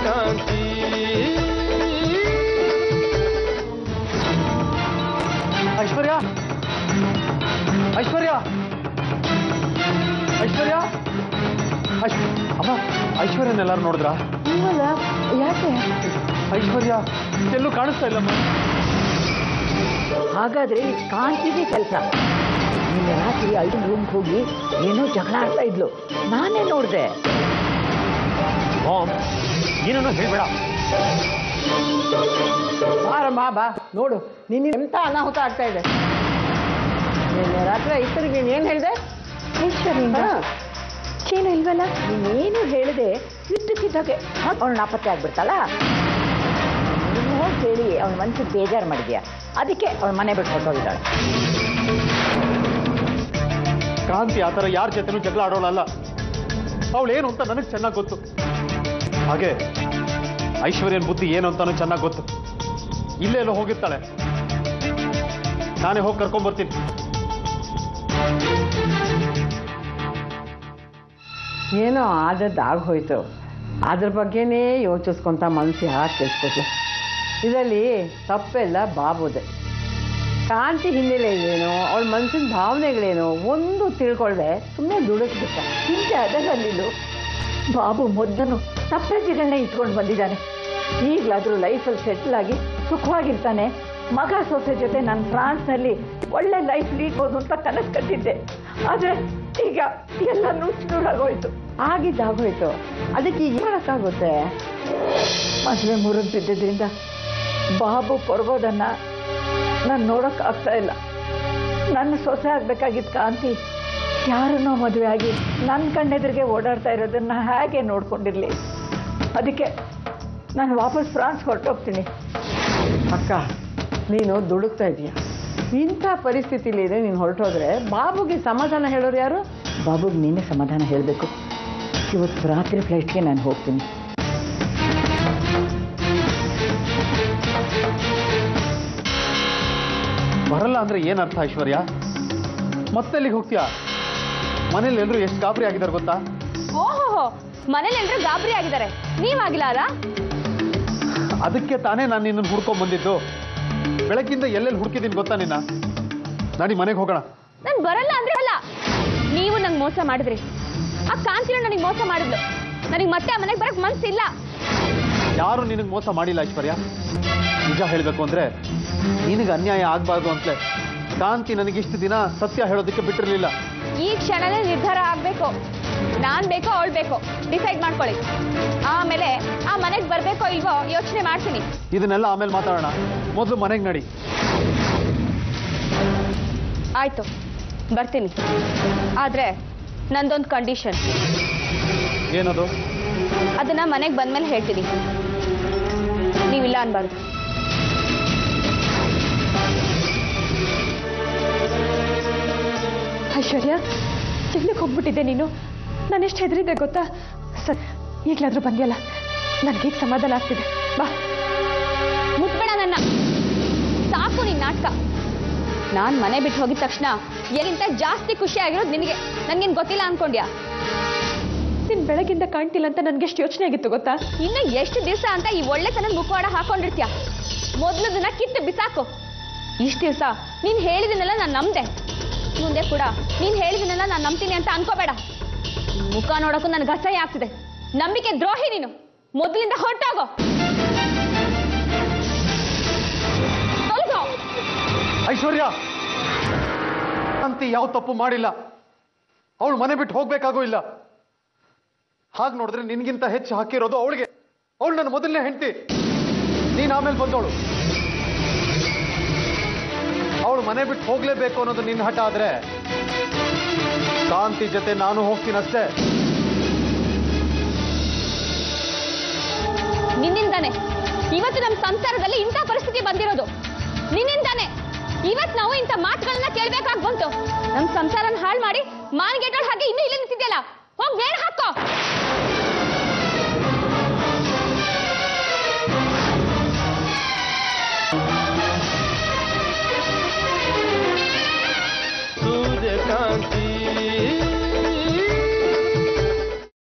ಕಾಂತಿ ಐಶ್ವರ್ಯ ಐಶ್ವರ್ಯ ಐಶ್ವರ್ಯ ಅಮ್ಮ ಐಶ್ವರ್ಯನೆಲ್ಲಾರು ನೋಡಿದ್ರಾ? ಯಾಕೆ ಐಶ್ವರ್ಯ ಎಲ್ಲೂ ಕಾಣಿಸ್ತಾ ಇಲ್ಲಮ್ಮ. ಹಾಗಾದ್ರೆ ಕಾಂತಿಗೆ ಕೆಲಸ. ನಿನ್ನೆ ರಾತ್ರಿ 5 ರೂಮ್ಗೆ ಹೋಗಿ ಏನೋ ಜಗಳ ಆಡ್ತಾ ಇದ್ಲು, ನಾನೇ ನೋಡಿದೆ. ಏನೋ ಹೇಳ್ಬೇಡ. ಬಾರಮ್ಮ ಬಾ ನೋಡು, ನಿನ್ನ ಎಂತ ಅನಾಹುತ ಆಗ್ತಾ ಇದೆ. ನಿನ್ನೆ ರಾತ್ರಿ ಐಶ್ವರ್ಯ ನೀನು ಹೇಳಿದೆ? ಏನು ಇಲ್ವಲ್ಲ, ನೀನೇನು ಹೇಳಿದೆ ಇದ್ದಕ್ಕಿದ್ದಾಗೆ ಅವಳು ನಾಪತ್ತೆ ಆಗ್ಬಿಡ್ತಾಳ. ನೀನು ಹೋಗಿ ಹೇಳಿ ಅವಳ ಮನಸ್ಸಿಗೆ ಬೇಜಾರು ಮಾಡಿದ್ಯಾ, ಅದಕ್ಕೆ ಅವಳ ಮನೆ ಬಿಟ್ಟು ಹೊರಟೋಗಿದ್ದಾಳೆ. ಕಾಂತಿ ಆ ಥರ ಯಾರ ಜೊತೆನೂ ಜಗಳ ಆಡೋಳಲ್ಲ. ಅವಳೇನು ಅಂತ ನನಗೆ ಚೆನ್ನಾಗಿ ಗೊತ್ತು. ಹಾಗೆ ಐಶ್ವರ್ಯನ ಬುದ್ಧಿ ಏನು ಅಂತಾನು ಚೆನ್ನಾಗಿ ಗೊತ್ತು. ಇಲ್ಲೇ ಎಲ್ಲೋ ಹೋಗಿರ್ತಾಳೆ, ನಾನೇ ಹೋಗಿ ಕರ್ಕೊಂಡ್ಬರ್ತೀನಿ. ಏನೋ ಆದದ್ದು ಆಗೋಯ್ತು, ಅದ್ರ ಬಗ್ಗೆನೇ ಯೋಚಿಸ್ಕೊಂತ ಮನಸ್ಸು ಯಾಕೆ ಕೆಲ್ಸ್ಕೊಟ್ಲು. ಇದರಲ್ಲಿ ತಪ್ಪೆಲ್ಲ ಬಾಬುದೆ. ಕಾಂತಿ ಹಿನ್ನೆಲೆ ಏನು, ಅವಳ ಮನಸ್ಸಿನ ಭಾವನೆಗಳೇನು ಒಂದು ತಿಳ್ಕೊಳ್ದೆ ಸುಮ್ಮನೆ ದುಡಿಸ್ಬಿಟ್ಟ. ಹಿಂದೆ ಅದರಲ್ಲಿದ್ದು ಬಾಬು ಮೊದಲು ತಪ್ಪೆಜ್ಜಿಗಳನ್ನೇ ಇಟ್ಕೊಂಡು ಬಂದಿದ್ದಾನೆ. ಈಗಲಾದರೂ ಲೈಫಲ್ಲಿ ಸೆಟ್ಲ್ ಆಗಿ ಸುಖವಾಗಿರ್ತಾನೆ. ಮಗ ಸೊಸೆ ಜೊತೆ ನಾನು ಫ್ರಾನ್ಸ್ನಲ್ಲಿ ಒಳ್ಳೆ ಲೈಫ್ ಲೀಡ್ಬೋದು ಅಂತ ಕನಸು ಕಟ್ಟಿದ್ದೆ. ಆದರೆ ಈಗ ಎಲ್ಲ ನುಚ್ಚುನೂರಾಗೋಯ್ತು. ಆಗಿದ್ದಾಗೋಯ್ತು, ಅದಕ್ಕೆ ಈಗ ಮಾಡೋಕ್ಕಾಗುತ್ತೆ. ಮದುವೆ ಮುರಿದು ಬಿದ್ದಿದ್ದರಿಂದ ಬಾಬು ಕೊರಗೋದನ್ನು ನಾನು ನೋಡೋಕ್ಕಾಗ್ತಾ ಇಲ್ಲ. ನನ್ನ ಸೊಸೆ ಆಗಬೇಕಾಗಿದ್ದ ಕಾಂತಿ ಯಾರನ್ನೋ ಮದುವೆ ಆಗಿ ನನ್ನ ಕಣ್ಣೆದುರಿಗೆ ಓಡಾಡ್ತಾ ಇರೋದನ್ನು ಹೇಗೆ ನೋಡ್ಕೊಂಡಿರಲಿ. ಅದಕ್ಕೆ ನಾನು ವಾಪಸ್ ಫ್ರಾನ್ಸ್ ಹೊರಟೋಗ್ತೀನಿ. ಅಕ್ಕ, ನೀನು ದುಡುಕ್ತಾ ಇದೀಯ. ಇಂಥ ಪರಿಸ್ಥಿತಿಲಿ ನೀನು ಹೊರಟೋದ್ರೆ ಬಾಬುಗೆ ಸಮಾಧಾನ ಹೇಳೋರು ಯಾರು? ಬಾಬುಗೆ ನೀನೇ ಸಮಾಧಾನ ಹೇಳಬೇಕು. ಇವತ್ತು ರಾತ್ರಿ ಫ್ಲೈಟ್ಗೆ ನಾನು ಹೋಗ್ತೀನಿ. ಬರಲ್ಲ ಅಂದ್ರೆ ಏನರ್ಥ ಐಶ್ವರ್ಯ? ಮತ್ತೆಲ್ಲಿಗೆ ಹೋಗ್ತೀಯಾ? ಮನೇಲಿ ಎಲ್ಲರೂ ಎಷ್ಟು ಗಾಬರಿ ಆಗಿದ್ದಾರೆ ಗೊತ್ತಾ? ಓಹೋ, ಮನೇಲಿ ಎಲ್ಲರೂ ಗಾಬರಿ ಆಗಿದ್ದಾರೆ, ನೀವಾಗಿಲ್ಲ ಅಲ್ಲ? ಅದಕ್ಕೆ ತಾನೇ ನಾನು ನಿನ್ನನ್ನು ಹುಡ್ಕೊಂಡ್ ಬಂದಿದ್ದು. ಬೆಳಗ್ಗಿಂದ ಎಲ್ಲೆಲ್ಲಿ ಹುಡುಕಿದ್ದೀನಿ ಗೊತ್ತಾ ನಿನ್ನ? ನಾಡಿ ಮನೆಗೆ ಹೋಗೋಣ. ನಾನು ಬರಲ್ಲ ಅಂದ್ರೆ ಅಲ್ಲ, ನೀವು ನಂಗೆ ಮೋಸ ಮಾಡಿದ್ರಿ. ಆ ಕಾಂತಿನ ನನಗೆ ಮೋಸ ಮಾಡಿದ್ಲು. ನನಗೆ ಮತ್ತೆ ಆ ಮನೆಗೆ ಬರಕ್ ಮನ್ಸಿಲ್ಲ. ಯಾರು ನಿನಗೆ ಮೋಸ ಮಾಡಿಲ್ಲ ಐಶ್ವರ್ಯ. ನಿಜ ಹೇಳಬೇಕು ಅಂದ್ರೆ ನಿನಗೆ ಅನ್ಯಾಯ ಆಗ್ಬಾರ್ದು ಅಂತಲೇ ಕಾಂತಿ ನನಗಿಷ್ಟು ದಿನ ಸತ್ಯ ಹೇಳೋದಕ್ಕೆ ಬಿಟ್ಟಿರಲಿಲ್ಲ. ಈ ಕ್ಷಣನೇ ನಿರ್ಧಾರ ಆಗ್ಬೇಕು. ನಾನ್ ಬೇಕೋ ಅವಳು ಬೇಕೋ ಡಿಸೈಡ್ ಮಾಡ್ಕೊಳ್ಳಿ. ಆಮೇಲೆ ಆ ಮನೆಗೆ ಬರ್ಬೇಕೋ ಇಲ್ವೋ ಯೋಚನೆ ಮಾಡ್ತೀನಿ. ಇದನ್ನೆಲ್ಲ ಆಮೇಲೆ ಮಾತಾಡೋಣ, ಮೊದಲು ಮನೆಗೆ ನಡಿ. ಆಯ್ತು, ಬರ್ತೀನಿ. ಆದ್ರೆ ನಂದೊಂದು ಕಂಡೀಷನ್. ಏನದು? ಅದನ್ನ ಮನೆಗೆ ಬಂದ್ಮೇಲೆ ಹೇಳ್ತೀನಿ. ನೀವಿಲ್ಲ ಅನ್ಬಾರ್ದು. ಐಶ್ವರ್ಯ, ಎಲ್ಲಿಗೆ ಹೋಗ್ಬಿಟ್ಟಿದ್ದೆ ನೀನು? ನಾನೆಷ್ಟು ಹೆದರಿದ್ದೆ ಗೊತ್ತಾ? ಸರ್, ಈಗಲಾದ್ರೂ ಬಂದಿಯಲ್ಲ, ನನಗೀಗ ಸಮಾಧಾನ ಆಗ್ತಿದೆ. ಬಾ. ಮುಟ್ಬೇಡ ನನ್ನ. ಸಾಕು ನಿನ್ನ ನಾಟಕ. ನಾನು ಮನೆ ಬಿಟ್ಟು ಹೋಗಿದ ತಕ್ಷಣ ಎಲ್ಲಿಂತ ಜಾಸ್ತಿ ಖುಷಿ ಆಗಿರೋದು ನಿನಗೆ. ನನ್ಗೇನು ಗೊತ್ತಿಲ್ಲ ಅನ್ಕೊಂಡ್ಯಾ? ನಿನ್ ಬೆಳಗಿಂದ ಕಾಣ್ತಿಲ್ಲ ಅಂತ ನನ್ಗೆಷ್ಟು ಯೋಚನೆ ಆಗಿತ್ತು ಗೊತ್ತಾ? ಇನ್ನು ಎಷ್ಟು ದಿವಸ ಅಂತ ಈ ಒಳ್ಳೆತನದ ಮುಖವಾಡ ಹಾಕೊಂಡಿರ್ತೀಯ? ಮೊದಲು ದಿನ ಕಿತ್ತು ಬಿಸಾಕು. ಇಷ್ಟು ದಿವಸ ನೀನು ಹೇಳಿದನ್ನೆಲ್ಲ ನಾನು ನಂಬ್ದೆ. ಮುಂದೆ ಕೂಡ ನೀನು ಹೇಳಿದನ್ನೆಲ್ಲ ನಾನು ನಂಬ್ತೀನಿ ಅಂತ ಅನ್ಕೋಬೇಡ. ಮುಖ ನೋಡೋಕ್ಕೂ ನನಗೆ ಅಸಹ್ಯ ಆಗ್ತಿದೆ. ನಂಬಿಕೆ ದ್ರೋಹಿ ನೀನು. ಮೊದಲಿಂದ ಹೊರಟೋಗೋ. ಐಶ್ವರ್ಯ, ಕಾಂತಿ ಯಾವ ತಪ್ಪು ಮಾಡಿಲ್ಲ. ಅವಳು ಮನೆ ಬಿಟ್ಟು ಹೋಗ್ಬೇಕಾಗೂ ಇಲ್ಲ. ಹಾಗೆ ನೋಡಿದ್ರೆ ನಿನ್ಗಿಂತ ಹೆಚ್ಚು ಹಾಕಿರೋದು ಅವಳಿಗೆ. ಅವಳು ನನ್ನ ಮೊದಲನೇ ಹೆಂಡತಿ, ನೀನ್ ಆಮೇಲೆ ಬಂದವಳು. ಅವಳು ಮನೆ ಬಿಟ್ಟು ಹೋಗ್ಲೇಬೇಕು ಅನ್ನೋದು ನಿನ್ನ ಹಠ ಆದ್ರೆ ಕಾಂತಿ ಜೊತೆ ನಾನು ಹೋಗ್ತೀನಷ್ಟೇ. ನಿನ್ನಿಂದಾನೆ ಇವತ್ತು ನಮ್ಮ ಸಂಸಾರದಲ್ಲಿ ಇಂಥ ಪರಿಸ್ಥಿತಿ ಬಂದಿರೋದು. ನಿನ್ನಿಂದಾನೆ ಇವತ್ತು ನಾವು ಇಂಥ ಮಾತುಗಳನ್ನ ಕೇಳ್ಬೇಕಾಗಿ ಬಂತು. ನಮ್ಮ ಸಂಸಾರನ ಹಾಳು ಮಾಡಿ ಮಾನ್ಗೆಟ್ಟೋಳು ಹಾಗೆ ಇನ್ನೂ ಇಲ್ಲೇ ನಿಂತಿದ್ಯಲ್ಲ, ಹೋಗಿ ಬೇರೆ ಹಾಕೋ.